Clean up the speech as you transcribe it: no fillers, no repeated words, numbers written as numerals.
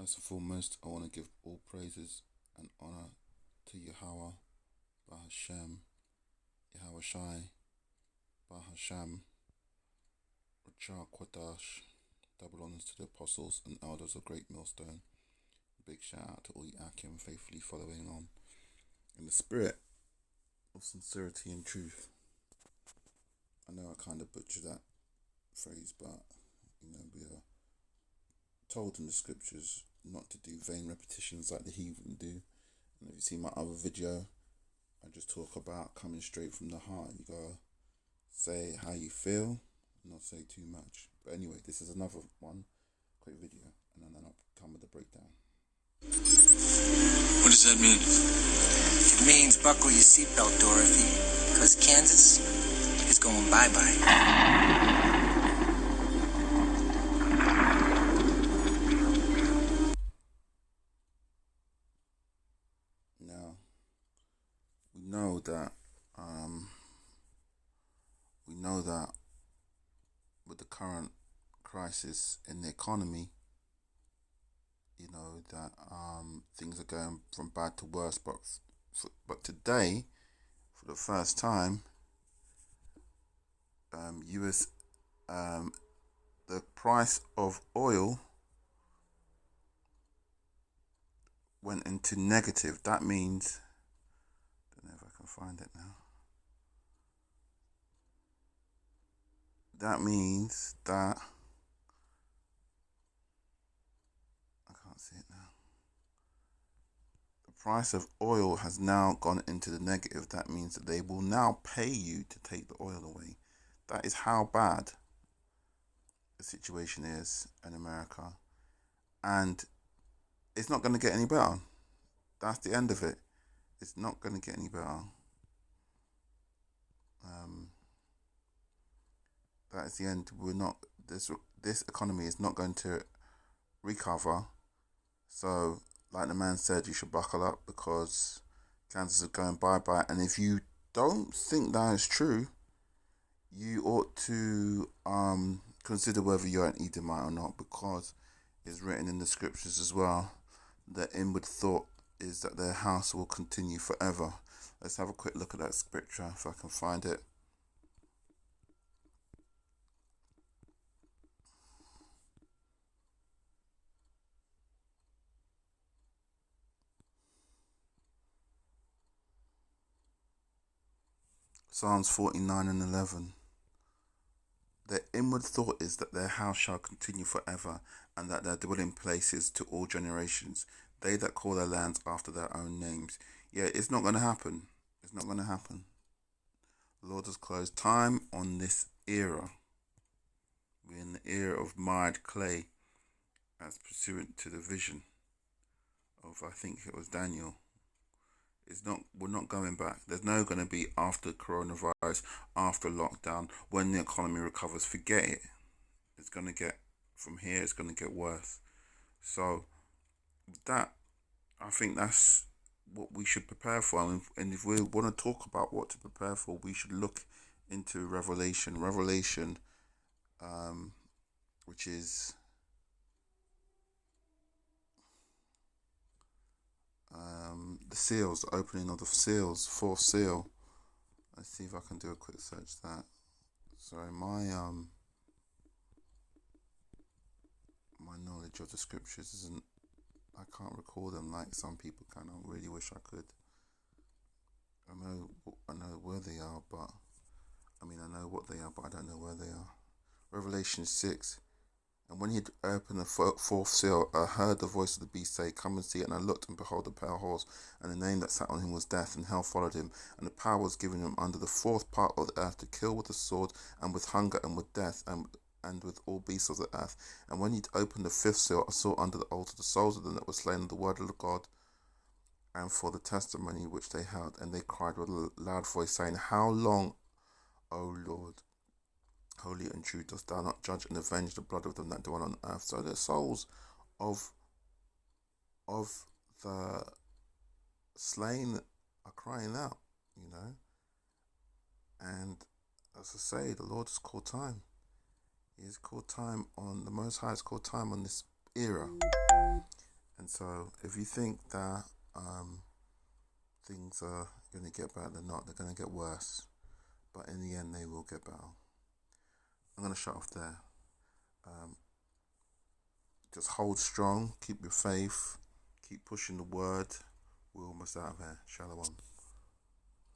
First and foremost, I want to give all praises and honor to Yahweh, Bahashem, Yahweh Shai, Bahasham, Rachar Kwadash. Double honors to the apostles and elders of Great Millstone. Big shout out to all you Akim faithfully following on in the spirit of sincerity and truth. I know I kind of butchered that phrase, but we are told in the scriptures not to do vain repetitions like the heathen do. And if you see my other video, I just talk about coming straight from the heart. You gotta say how you feel, not say too much. But anyway, this is another one, quick video, and then I'll come with the breakdown. What does that mean? It means buckle your seatbelt, Dorothy, because Kansas is going bye-bye. Now, we know that with the current crisis in the economy, that things are going from bad to worse. But today, for the first time, US the price of oil went into negative. That means, I don't know if I can find it now. That means that I can't see it now. The price of oil has now gone into the negative. That means that they will now pay you to take the oil away. That is how bad the situation is in America. And it's not going to get any better. That's the end of it. It's not going to get any better. That is the end. This economy is not going to recover. So, like the man said, you should buckle up because Kansas is going bye-bye. And if you don't think that is true, you ought to consider whether you're an Edomite or not, because it's written in the scriptures as well. The inward thought is that their house will continue forever. Let's have a quick look at that scripture if I can find it. Psalms 49 and 11. Their inward thought is that their house shall continue forever, and that their dwelling place is to all generations. They that call their lands after their own names. Yeah, it's not going to happen. It's not going to happen. The Lord has closed time on this era. We're in the era of marred clay, as pursuant to the vision of, I think it was Daniel. We're not going back. There's no going to be after coronavirus, after lockdown, when the economy recovers. Forget it. It's going to get, from here, it's going to get worse. So, that, I think that's what we should prepare for. And if we want to talk about what to prepare for, we should look into Revelation. Revelation, which is the seals, the opening of the seals, fourth seal. Let's see if I can do a quick search that. Sorry, my knowledge of the scriptures isn't, I can't recall them like some people can. I really wish I could. I know where they are, but I know what they are, but I don't know where they are. Revelation 6. And when he had opened the fourth seal, I heard the voice of the beast say, "Come and see." And I looked, and behold, a pale horse, and the name that sat on him was Death, and hell followed him. And the power was given him under the fourth part of the earth to kill with the sword, and with hunger, and with death, and with all beasts of the earth. And when he'd opened the fifth seal, I saw under the altar the souls of them that were slain in the word of God, and for the testimony which they held. And they cried with a loud voice, saying, "How long, O Lord, holy and true, dost thou not judge and avenge the blood of them that dwell on earth?" So the souls of the slain are crying out, And as I say, the Lord has called time. He has called time on, the Most High has called time on this era. And so, if you think that things are going to get better, they're not. They're going to get worse. But in the end, they will get better. I'm going to shut off there. Just hold strong, keep your faith, keep pushing the word. We're almost out of here. Shalom.